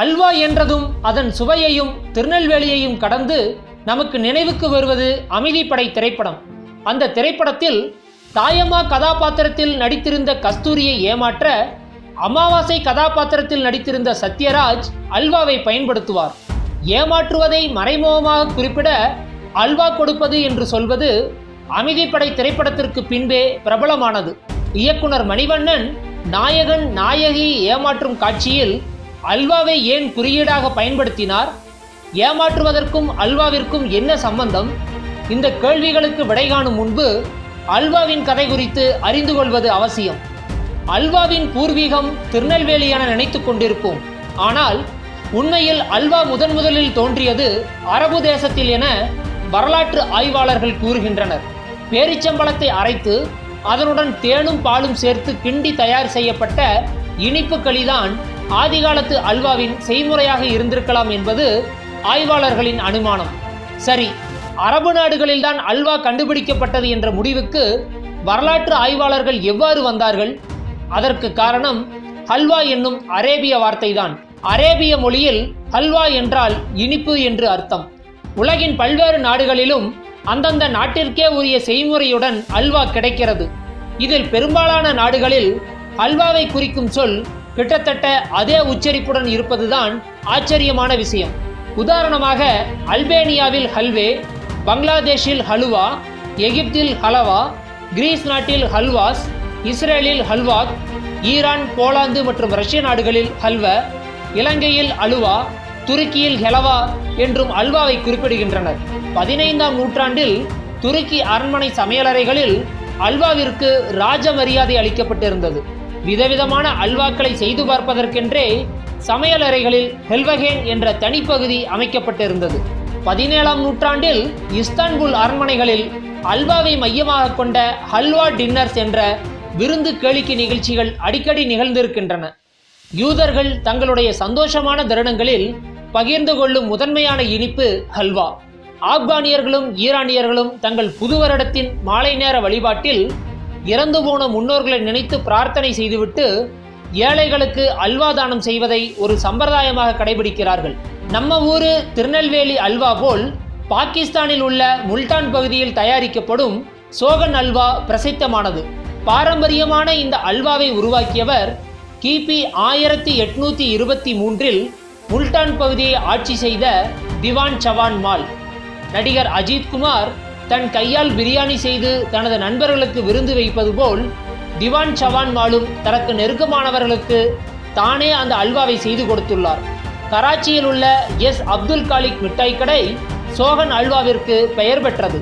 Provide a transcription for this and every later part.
அல்வா என்றதும் அதன் சுவையையும் திருநெல்வேலியையும் கடந்து நமக்கு நினைவுக்கு வருவது அமைதிப்படை திரைப்படம். அந்த திரைப்படத்தில் தாயம்மா கதாபாத்திரத்தில் நடித்திருந்த கஸ்தூரியை ஏமாற்ற அமாவாசை கதாபாத்திரத்தில் நடித்திருந்த சத்யராஜ் அல்வாவை பயன்படுத்துவார். ஏமாற்றுவதை மறைமுகமாக குறிப்பிட அல்வா கொடுப்பது என்று சொல்வது அமைதிப்படை திரைப்படத்திற்கு பின்பே பிரபலமானது. இயக்குனர் மணிவண்ணன் நாயகன் நாயகி ஏமாற்றும் காட்சியில் அல்வாவை ஏன் குறியீடாக பயன்படுத்தினார்? ஏமாற்றுவதற்கும் அல்வாவிற்கும் என்ன சம்பந்தம்? இந்த கேள்விகளுக்கு விடை காணும் முன்பு அல்வாவின் கதை குறித்து அறிந்து கொள்வது அவசியம். அல்வாவின் பூர்வீகம் திருநெல்வேலி என நினைத்து கொண்டிருப்போம். ஆனால் உண்மையில் அல்வா முதலில் தோன்றியது அரபு தேசத்தில் என வரலாற்று ஆய்வாளர்கள் கூறுகின்றனர். பேரிச்சம்பழத்தை அரைத்து அதனுடன் தேனும் பாலும் சேர்த்து கிண்டி தயார் செய்யப்பட்ட இனிப்பு களிதான் ஆதிகாலத்து அல்வாவின் செய்முறையாக இருந்திருக்கலாம் என்பது ஆய்வாளர்களின் அனுமானம். சரி, அரபு நாடுகளில்தான் அல்வா கண்டுபிடிக்கப்பட்டது என்ற முடிவுக்கு வரலாற்று ஆய்வாளர்கள் எவ்வாறு வந்தார்கள்? அதற்கு காரணம் ஹல்வா என்னும் அரேபிய வார்த்தைதான். அரேபிய மொழியில் ஹல்வா என்றால் இனிப்பு என்று அர்த்தம். உலகின் பல்வேறு நாடுகளிலும் அந்தந்த நாட்டிற்கே உரிய செய்முறையுடன் அல்வா கிடைக்கிறது. இதில் பெரும்பாலான நாடுகளில் அல்வாவை குறிக்கும் சொல் கிட்டத்தட்ட அதே உச்சரிப்புடன் இருப்பதுதான் ஆச்சரியமான விஷயம். உதாரணமாக அல்பேனியாவில் ஹல்வே, பங்களாதேஷில் ஹலுவா, எகிப்தில் ஹலவா, கிரீஸ் நாட்டில் ஹல்வாஸ், இஸ்ரேலில் ஹல்வாக், ஈரான், போலாந்து மற்றும் ரஷ்ய நாடுகளில் ஹல்வ, இலங்கையில் அலுவா, துருக்கியில் ஹெலவா என்றும் அல்வாவை குறிப்பிடுகின்றனர். 15ஆம் நூற்றாண்டில் துருக்கி அரண்மனை சமையலறைகளில் அல்வாவிற்கு ராஜ மரியாதை அளிக்கப்பட்டிருந்தது. விதவிதமான அல்வாக்களை செய்து பார்ப்பதற்கென்றே சமையலறைகளில் ஹெல்வகேன் என்ற தனிப்பகுதி அமைக்கப்பட்டிருந்தது. 17ஆம் நூற்றாண்டில் இஸ்தான்புல் அரண்மனைகளில் அல்வாவை மையமாக கொண்ட ஹல்வா டின்னர்ஸ் என்ற விருந்து கேளிக்கை நிகழ்ச்சிகள் அடிக்கடி நிகழ்ந்திருக்கின்றன. யூதர்கள் தங்களுடைய சந்தோஷமான தருணங்களில் பகிர்ந்து கொள்ளும் முதன்மையான இனிப்பு ஹல்வா. ஆப்கானியர்களும் ஈரானியர்களும் தங்கள் புது வருடத்தின் மாலை நேர வழிபாட்டில் இறந்து போன முன்னோர்களை நினைத்து பிரார்த்தனை செய்துவிட்டு ஏழைகளுக்கு அல்வா தானம் செய்வதை ஒரு சம்பிரதாயமாக கடைபிடிக்கிறார்கள். நம்ம ஊரு திருநெல்வேலி அல்வா போல் பாகிஸ்தானில் உள்ள முல்டான் பகுதியில் தயாரிக்கப்படும் சோகன் அல்வா பிரசித்தமானது. பாரம்பரியமான இந்த அல்வாவை உருவாக்கியவர் கிபி 1823 முல்டான் பகுதியை ஆட்சி செய்த திவான் சவான் மால். நடிகர் அஜித் குமார் தன் கையால் பிரியாணி செய்து தனது நண்பர்களுக்கு விருந்து வைப்பது போல் திவான் சவான் மாலும் தனக்கு நெருக்கமானவர்களுக்கு தானே அந்த அல்வாவை செய்து கொடுத்துள்ளார். கராச்சியில் உள்ள எஸ் அப்துல் காலிக் மிட்டாய் கடை சோகன் அல்வாவிற்கு பெயர் பெற்றது.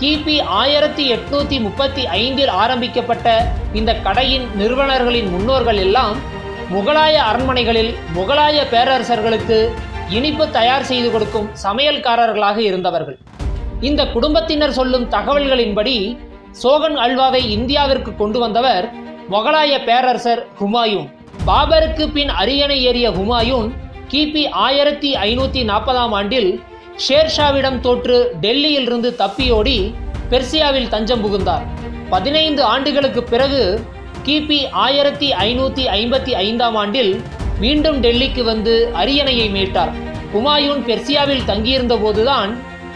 கிபி 1835 ஆரம்பிக்கப்பட்ட இந்த கடையின் நிறுவனர்களின் முன்னோர்கள் எல்லாம் முகலாய அரண்மனைகளில் முகலாய பேரரசர்களுக்கு இனிப்பு தயார் செய்து கொடுக்கும் சமையல்காரர்களாக இருந்தவர்கள். இந்த குடும்பத்தினர் சொல்லும் தகவல்களின்படி சோகன் அல்வாவை இந்தியாவிற்கு கொண்டு வந்தவர் முகலாய பேரரசர் ஹுமாயூன். பாபருக்கு பின் அரியணை ஏறிய ஹுமாயூன் கிபி 1540ஆம் ஆண்டில் ஷேர்ஷாவிடம் தோற்று டெல்லியிலிருந்து தப்பியோடி பெர்சியாவில் தஞ்சம் புகுந்தார். 15 ஆண்டுகளுக்கு பிறகு கிபி 1555ஆம் ஆண்டில் மீண்டும் டெல்லிக்கு வந்து அரியணையை மீட்டார். ஹுமாயூன் பெர்சியாவில் தங்கியிருந்த போதுதான்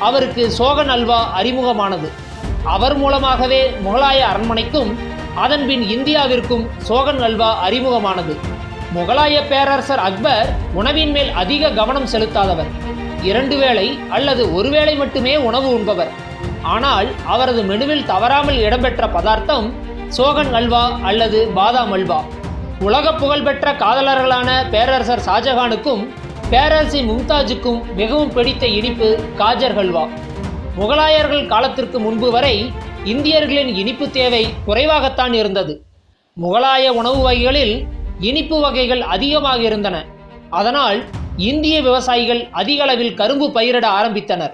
அவருக்கு சோகன் அல்வா அறிமுகமானது. அவர் மூலமாகவே முகலாய அரண்மனைக்கும் அதன்பின் இந்தியாவிற்கும் சோகன் அல்வா அறிமுகமானது. முகலாய பேரரசர் அக்பர் உணவின் மேல் அதிக கவனம் செலுத்தாதவர். 2 வேளை அல்லது 1 வேளை மட்டுமே உணவு உண்பவர். ஆனால் அவரது மெனுவில் தவறாமல் இடம்பெற்ற பதார்த்தம் சோகன் அல்வா அல்லது பாதாம் அல்வா. உலக புகழ்பெற்ற காதலர்களான பேரரசர் ஷாஜகானுக்கும் பேரரசி மும்தாஜுக்கும் மிகவும் பிடித்த இனிப்பு காஜர் ஹல்வா. முகலாயர்கள் காலத்திற்கு முன்பு வரை இந்தியர்களின் இனிப்பு தேவை குறைவாகத்தான் இருந்தது. முகலாய உணவு வகைகளில் இனிப்பு வகைகள் அதிகமாக இருந்தன. அதனால் இந்திய விவசாயிகள் அதிக அளவில் கரும்பு பயிரிட ஆரம்பித்தனர்.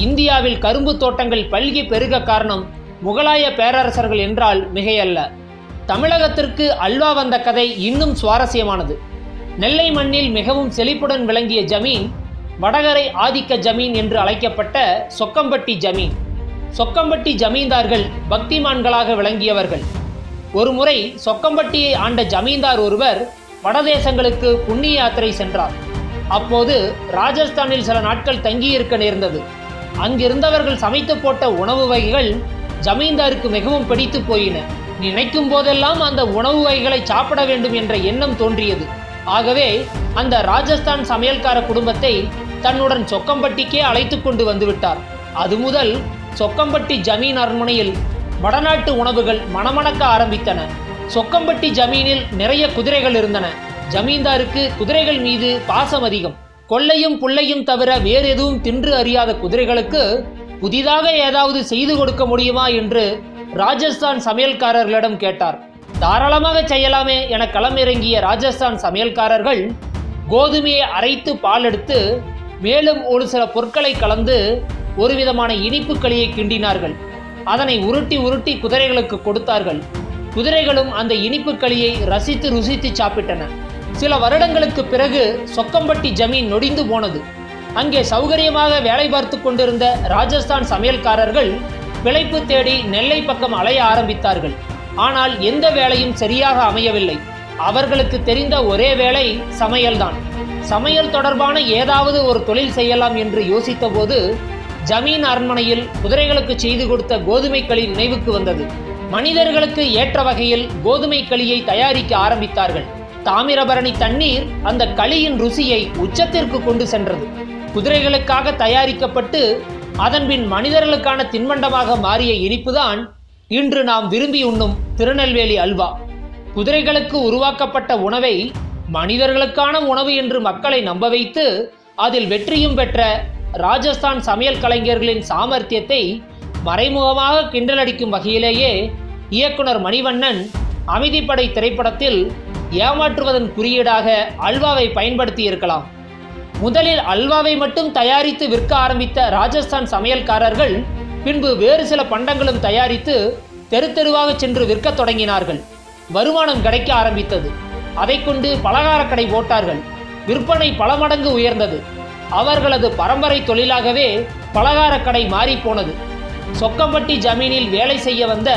இந்தியாவில் கரும்பு தோட்டங்கள் பல்கி பெருக காரணம் முகலாய பேரரசர்கள் என்றால் மிகையல்ல. தமிழகத்திற்கு அல்வா வந்த கதை இன்னும் சுவாரஸ்யமானது. நெல்லை மண்ணில் மிகவும் செழிப்புடன் விளங்கிய ஜமீன் வடகரை ஆதிக்க ஜமீன் என்று அழைக்கப்பட்ட சொக்கம்பட்டி ஜமீன். சொக்கம்பட்டி ஜமீன்தார்கள் பக்திமான்களாக விளங்கியவர்கள். ஒருமுறை சொக்கம்பட்டியை ஆண்ட ஜமீன்தார் ஒருவர் வடதேசங்களுக்கு புண்ணிய யாத்திரை சென்றார். அப்போது ராஜஸ்தானில் சில நாட்கள் தங்கியிருக்க நேர்ந்தது. அங்கிருந்தவர்கள் சமைத்து போட்ட உணவு வகைகள் ஜமீன்தாருக்கு மிகவும் பிடித்து போயின. நினைக்கும் போதெல்லாம் அந்த உணவு வகைகளை சாப்பிட வேண்டும் என்ற எண்ணம் தோன்றியது. ஆகவே அந்த ராஜஸ்தான் சமையல்கார குடும்பத்தை தன்னுடன் சொக்கம்பட்டிக்கே அழைத்து கொண்டு வந்துவிட்டார். அது முதல் சொக்கம்பட்டி ஜமீன் அரண்மனையில் வடநாட்டு உணவுகள் மணமணக்க ஆரம்பித்தன. சொக்கம்பட்டி ஜமீனில் நிறைய குதிரைகள் இருந்தன. ஜமீன்தாருக்கு குதிரைகள் மீது பாசம் அதிகம். கொள்ளையும் புள்ளையும் தவிர வேறு எதுவும் தின்று அறியாத குதிரைகளுக்கு புதிதாக ஏதாவது செய்து கொடுக்க முடியுமா என்று ராஜஸ்தான் சமையல்காரர்களிடம் கேட்டார். தாராளமாக செய்யலாமே என களமிறங்கிய ராஜஸ்தான் சமையல்காரர்கள் கோதுமையை அரைத்து பால் எடுத்து மேலும் ஒரு சில பொருட்களை கலந்து ஒரு விதமான இனிப்பு களியை கிண்டினார்கள். அதனை உருட்டி உருட்டி குதிரைகளுக்கு கொடுத்தார்கள். குதிரைகளும் அந்த இனிப்பு களியை ரசித்து ருசித்து சாப்பிட்டன. சில வருடங்களுக்கு பிறகு சொக்கம்பட்டி ஜமீன் நொடிந்து போனது. அங்கே சௌகரியமாக வேலை பார்த்து கொண்டிருந்த ராஜஸ்தான் சமையல்காரர்கள் பிழைப்பு தேடி நெல்லை பக்கம் அலைய ஆரம்பித்தார்கள். ஆனால் எந்த வேலையும் சரியாக அமையவில்லை. அவர்களுக்கு தெரிந்த ஒரே வேலை சமையல்தான். சமையல் தொடர்பான ஏதாவது ஒரு தொழில் செய்யலாம் என்று யோசித்த போது ஜமீன் அரண்மனையில் குதிரைகளுக்கு செய்து கொடுத்த கோதுமை களி நினைவுக்கு வந்தது. மனிதர்களுக்கு ஏற்ற வகையில் கோதுமை களியை தயாரிக்க ஆரம்பித்தார்கள். தாமிரபரணி தண்ணீர் அந்த களியின் ருசியை உச்சத்திற்கு கொண்டு சென்றது. குதிரைகளுக்காக தயாரிக்கப்பட்டு அதன்பின் மனிதர்களுக்கான தின்பண்டமாக மாறிய இனிப்புதான் இன்று நாம் விரும்பி உண்ணும் திருநெல்வேலி அல்வா. குதிரைகளுக்கு உருவாக்கப்பட்ட உணவை மனிதர்களுக்கான உணவு என்று மக்களை நம்ப வைத்து அதில் வெற்றியும் பெற்ற ராஜஸ்தான் சமையல் கலைஞர்களின் சாமர்த்தியத்தை மறைமுகமாக கிண்டலடிக்கும் வகையிலேயே இயக்குனர் மணிவண்ணன் அமைதிப்படை திரைப்படத்தில் ஏமாற்றுவதன் குறியீடாக அல்வாவை பயன்படுத்தி இருக்கலாம். முதலில் அல்வாவை மட்டும் தயாரித்து விற்க ஆரம்பித்த ராஜஸ்தான் சமையல்காரர்கள் பின்பு வேறு சில பண்டங்களும் தயாரித்து தெரு தெருவாக சென்று விற்க தொடங்கினார்கள். வருமானம் கிடைக்க ஆரம்பித்தது. அதை கொண்டு பலகார கடை போட்டார்கள். விற்பனை பல மடங்கு உயர்ந்தது. அவர்களது பரம்பரை தொழிலாகவே பலகார கடை மாறிப்போனது. சொக்கம்பட்டி ஜமீனில் வேலை செய்ய வந்த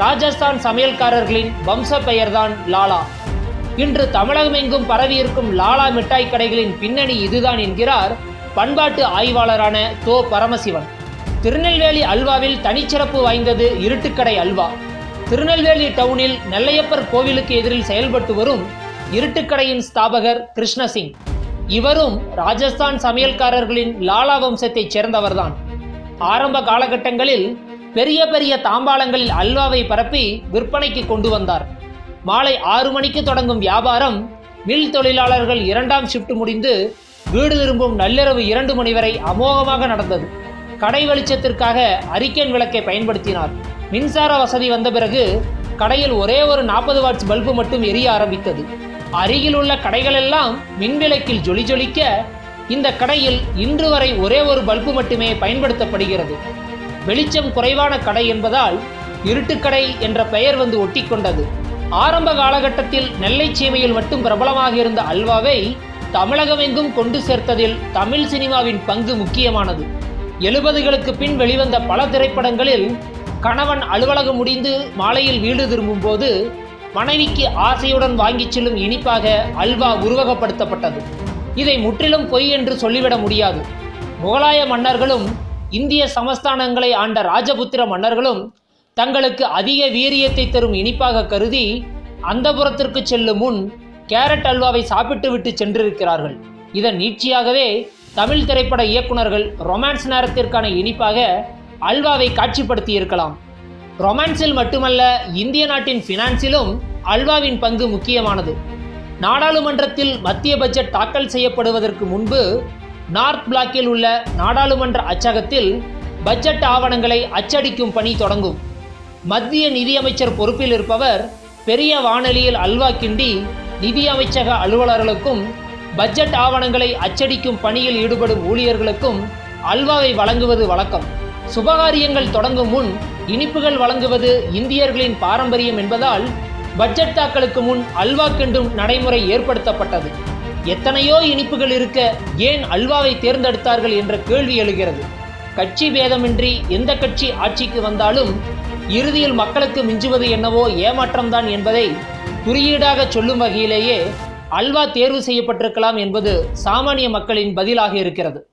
ராஜஸ்தான் சமையல்காரர்களின் வம்ச பெயர்தான் லாலா. இன்று தமிழகமெங்கும் பரவியிருக்கும் லாலா மிட்டாய் கடைகளின் பின்னணி இதுதான் என்கிறார் பண்பாட்டு ஆய்வாளரான தோ பரமசிவன். திருநெல்வேலி அல்வாவில் தனிச்சிறப்பு வாய்ந்தது இருட்டுக்கடை அல்வா. திருநெல்வேலி டவுனில் நெல்லையப்பர் கோவிலுக்கு எதிரில் செயல்பட்டு வரும் இருட்டுக்கடையின் ஸ்தாபகர் கிருஷ்ணசிங். இவரும் ராஜஸ்தான் சமையல்காரர்களின் லாலா வம்சத்தைச் சேர்ந்தவர்தான். ஆரம்ப காலகட்டங்களில் பெரிய பெரிய தாம்பாளங்களில் அல்வாவை பரப்பி விற்பனைக்கு கொண்டு வந்தார். மாலை 6 மணிக்கு தொடங்கும் வியாபாரம் மில் தொழிலாளர்கள் 2ஆம் ஷிப்ட் முடிந்து வீடு திரும்பும் நள்ளிரவு 2 மணி வரை அமோகமாக நடந்தது. கடை வெளிச்சத்திற்காக அரிக்கன் விளக்கை பயன்படுத்தினார். மின்சார வசதி வந்த பிறகு கடையில் ஒரே ஒரு 40 வாட்ஸ் பல்பு மட்டும் எரிய ஆரம்பித்தது. அருகில் உள்ள கடைகளெல்லாம் மின்விளக்கில் ஜொலி ஜொலிக்க இந்த கடையில் இன்று வரை ஒரே ஒரு பல்பு மட்டுமே பயன்படுத்தப்படுகிறது. வெளிச்சம் குறைவான கடை என்பதால் இருட்டுக்கடை என்ற பெயர் வந்து ஒட்டி கொண்டது. ஆரம்ப காலகட்டத்தில் நெல்லை சீமையில் மட்டும் பிரபலமாக இருந்த அல்வாவை தமிழகமெங்கும் கொண்டு சேர்த்ததில் தமிழ் சினிமாவின் பங்கு முக்கியமானது. 70களுக்கு பின் வெளிவந்த பல திரைப்படங்களில் கணவன் அலுவலகம் முடிந்து மாலையில் வீடு திரும்பும் போது மனைவிக்கு ஆசையுடன் வாங்கிச் செல்லும் இனிப்பாக அல்வா உருவகப்படுத்தப்பட்டது. இதை முற்றிலும் பொய் என்று சொல்லிவிட முடியாது. முகலாய மன்னர்களும் இந்திய சமஸ்தானங்களை ஆண்ட ராஜபுத்திர மன்னர்களும் தங்களுக்கு அதிக வீரியத்தை தரும் இனிப்பாக கருதி அந்தபுரத்திற்கு செல்லும் முன் கேரட் அல்வாவை சாப்பிட்டு விட்டு சென்றிருக்கிறார்கள். இதன் நீட்சியாகவே தமிழ் திரைப்பட இயக்குநர்கள் ரொமான்ஸ் நேரத்திற்கான இனிப்பாக அல்வாவை காட்சிப்படுத்தி இருக்கலாம். ரொமான்ஸில் மட்டுமல்ல, இந்திய நாட்டின் ஃபினான்ஸிலும் அல்வாவின் பங்கு முக்கியமானது. நாடாளுமன்றத்தில் மத்திய பட்ஜெட் தாக்கல் செய்யப்படுவதற்கு முன்பு நார்த் பிளாக்கில் உள்ள நாடாளுமன்ற அச்சகத்தில் பட்ஜெட் ஆவணங்களை அச்சடிக்கும் பணி தொடங்கும். மத்திய நிதியமைச்சர் பொறுப்பில் இருப்பவர் பெரிய வானொலியில் அல்வா கிண்டி நிதியமைச்சக அலுவலர்களுக்கும் பட்ஜெட் ஆவணங்களை அச்சடிக்கும் பணியில் ஈடுபடும் ஊழியர்களுக்கும் அல்வாவை வழங்குவது வழக்கம். சுபகாரியங்கள் தொடங்கும் முன் இனிப்புகள் வழங்குவது இந்தியர்களின் பாரம்பரியம் என்பதால் பட்ஜெட் தாக்கலுக்கு முன் அல்வா கிண்டும் நடைமுறை ஏற்படுத்தப்பட்டது. எத்தனையோ இனிப்புகள் இருக்க ஏன் அல்வாவை தேர்ந்தெடுத்தார்கள் என்ற கேள்வி எழுகிறது. கட்சி பேதமின்றி எந்த கட்சி ஆட்சிக்கு வந்தாலும் இறுதியில் மக்களுக்கு மிஞ்சுவது என்னவோ ஏமாற்றம்தான் என்பதை குறியீடாக சொல்லும் வகையிலேயே அல்வா தேர்வு செய்யப்பட்டிருக்கலாம் என்பது சாமானிய மக்களின் பதிலாக இருக்கிறது.